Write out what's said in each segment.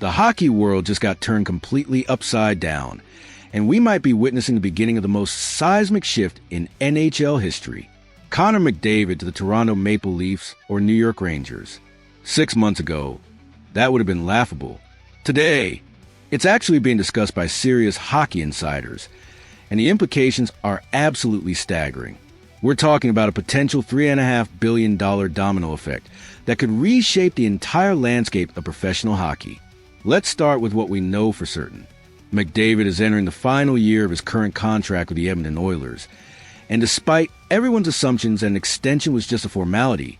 The hockey world just got turned completely upside down, and we might be witnessing the beginning of the most seismic shift in NHL history. Connor McDavid to the Toronto Maple Leafs or New York Rangers. 6 months ago, that would have been laughable. Today, it's actually being discussed by serious hockey insiders, and the implications are absolutely staggering. We're talking about a potential $3.5 billion domino effect that could reshape the entire landscape of professional hockey. Let's start with what we know for certain. McDavid is entering the final year of his current contract with the Edmonton Oilers, and despite everyone's assumptions that an extension was just a formality,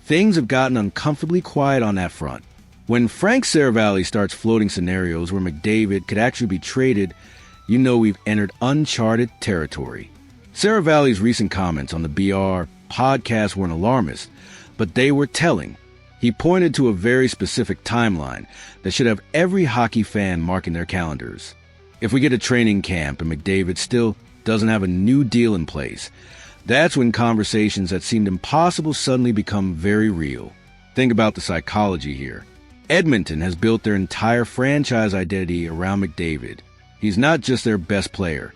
things have gotten uncomfortably quiet on that front. When Frank Seravalli starts floating scenarios where McDavid could actually be traded, you know we've entered uncharted territory. Seravalli's recent comments on the BR podcast weren't alarmist, but they were telling. He pointed to a very specific timeline that should have every hockey fan marking their calendars. If we get a training camp and McDavid still doesn't have a new deal in place, that's when conversations that seemed impossible suddenly become very real. Think about the psychology here. Edmonton has built their entire franchise identity around McDavid. He's not just their best player.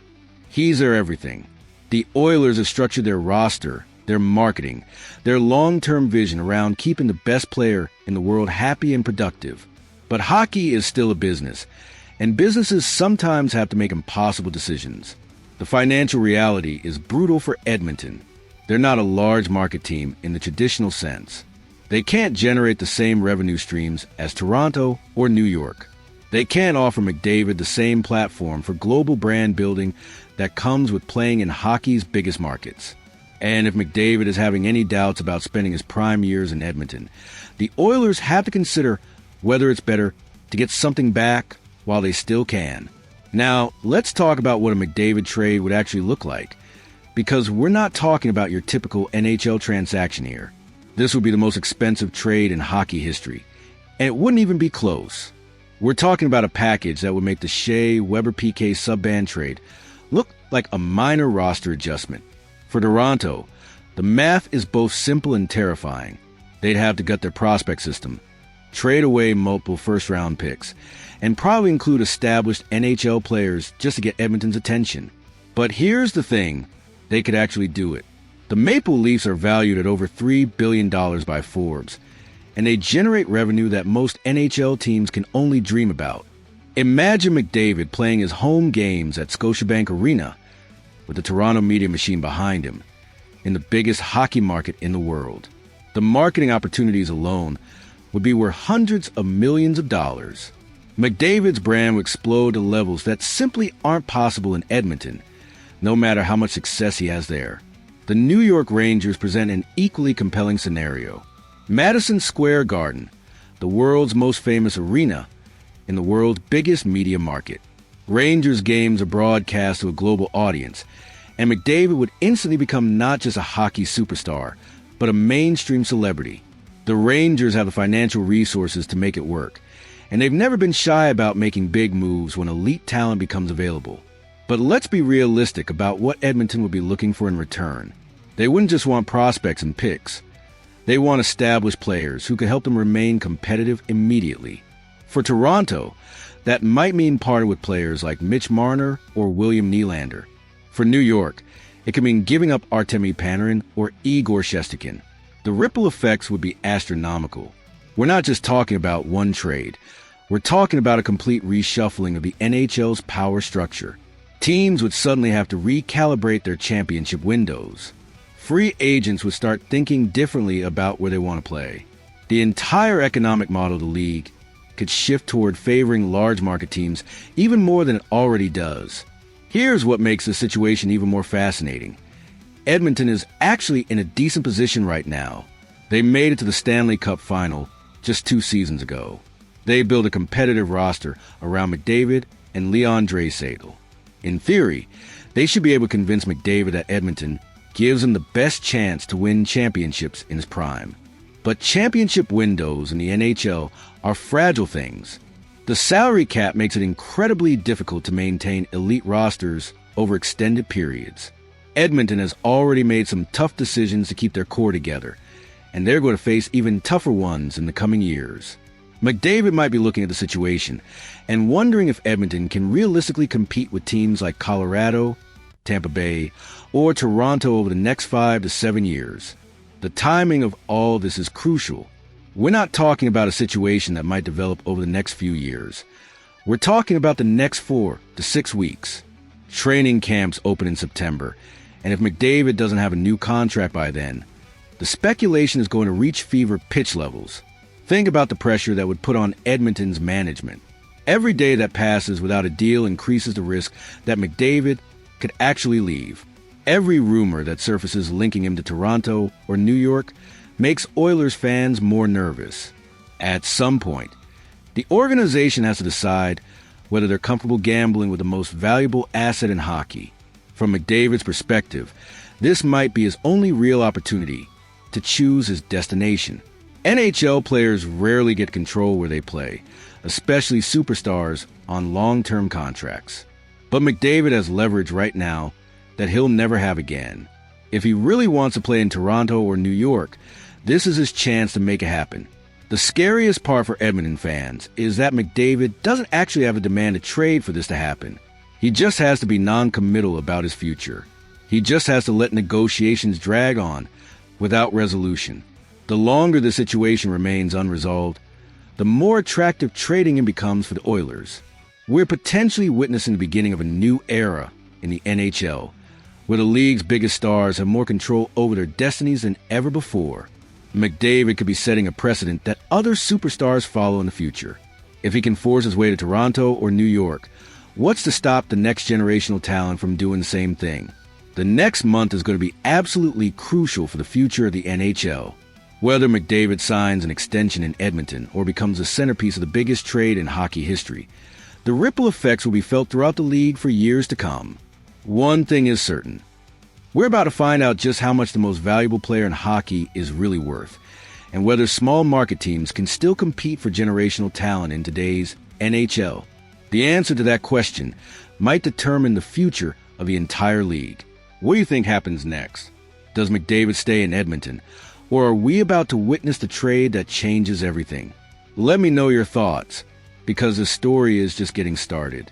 He's their everything. The Oilers have structured their roster, their marketing, their long-term vision around keeping the best player in the world happy and productive. But hockey is still a business, and businesses sometimes have to make impossible decisions. The financial reality is brutal for Edmonton. They're not a large market team in the traditional sense. They can't generate the same revenue streams as Toronto or New York. They can't offer McDavid the same platform for global brand building that comes with playing in hockey's biggest markets. And if McDavid is having any doubts about spending his prime years in Edmonton, the Oilers have to consider whether it's better to get something back while they still can. Now, let's talk about what a McDavid trade would actually look like, because we're not talking about your typical NHL transaction here. This would be the most expensive trade in hockey history, and it wouldn't even be close. We're talking about a package that would make the Shea-Weber-PK sub-band trade look like a minor roster adjustment. For Toronto, the math is both simple and terrifying. They'd have to gut their prospect system, trade away multiple first-round picks, and probably include established NHL players just to get Edmonton's attention. But here's the thing, they could actually do it. The Maple Leafs are valued at over $3 billion by Forbes, and they generate revenue that most NHL teams can only dream about. Imagine McDavid playing his home games at Scotiabank Arena with the Toronto media machine behind him, in the biggest hockey market in the world. The marketing opportunities alone would be worth hundreds of millions of dollars. McDavid's brand would explode to levels that simply aren't possible in Edmonton, no matter how much success he has there. The New York Rangers present an equally compelling scenario. Madison Square Garden, the world's most famous arena in the world's biggest media market. Rangers games are broadcast to a global audience, and McDavid would instantly become not just a hockey superstar, but a mainstream celebrity. The Rangers have the financial resources to make it work, and they've never been shy about making big moves when elite talent becomes available. But let's be realistic about what Edmonton would be looking for in return. They wouldn't just want prospects and picks. They want established players who could help them remain competitive immediately. For Toronto, that might mean parting with players like Mitch Marner or William Nylander. For New York, it could mean giving up Artemi Panarin or Igor Shesterkin. The ripple effects would be astronomical. We're not just talking about one trade. We're talking about a complete reshuffling of the NHL's power structure. Teams would suddenly have to recalibrate their championship windows. Free agents would start thinking differently about where they want to play. The entire economic model of the league could shift toward favoring large market teams even more than it already does. Here's what makes the situation even more fascinating. Edmonton is actually in a decent position right now. They made it to the Stanley Cup final just 2 seasons ago. They built a competitive roster around McDavid and Leon Draisaitl. In theory, they should be able to convince McDavid that Edmonton gives him the best chance to win championships in his prime. But championship windows in the NHL are fragile things. The salary cap makes it incredibly difficult to maintain elite rosters over extended periods. Edmonton has already made some tough decisions to keep their core together, and they're going to face even tougher ones in the coming years. McDavid might be looking at the situation and wondering if Edmonton can realistically compete with teams like Colorado, Tampa Bay, or Toronto over the next 5 to 7 years. The timing of all this is crucial. We're not talking about a situation that might develop over the next few years. We're talking about the next 4 to 6 weeks. Training camps open in September, and if McDavid doesn't have a new contract by then, the speculation is going to reach fever pitch levels. Think about the pressure that would put on Edmonton's management. Every day that passes without a deal increases the risk that McDavid could actually leave. Every rumor that surfaces linking him to Toronto or New York makes Oilers fans more nervous. At some point, the organization has to decide whether they're comfortable gambling with the most valuable asset in hockey. From McDavid's perspective, this might be his only real opportunity to choose his destination. NHL players rarely get control where they play, especially superstars on long-term contracts. But McDavid has leverage right now that he'll never have again. If he really wants to play in Toronto or New York, this is his chance to make it happen. The scariest part for Edmonton fans is that McDavid doesn't actually have a demand to trade for this to happen. He just has to be non-committal about his future. He just has to let negotiations drag on without resolution. The longer the situation remains unresolved, the more attractive trading him becomes for the Oilers. We're potentially witnessing the beginning of a new era in the NHL, where the league's biggest stars have more control over their destinies than ever before. McDavid could be setting a precedent that other superstars follow in the future. If he can force his way to Toronto or New York, what's to stop the next generational talent from doing the same thing? The next month is going to be absolutely crucial for the future of the NHL. Whether McDavid signs an extension in Edmonton or becomes the centerpiece of the biggest trade in hockey history, the ripple effects will be felt throughout the league for years to come. One thing is certain. We're about to find out just how much the most valuable player in hockey is really worth, and whether small market teams can still compete for generational talent in today's NHL. The answer to that question might determine the future of the entire league. What do you think happens next? Does McDavid stay in Edmonton, or are we about to witness the trade that changes everything? Let me know your thoughts, because this story is just getting started.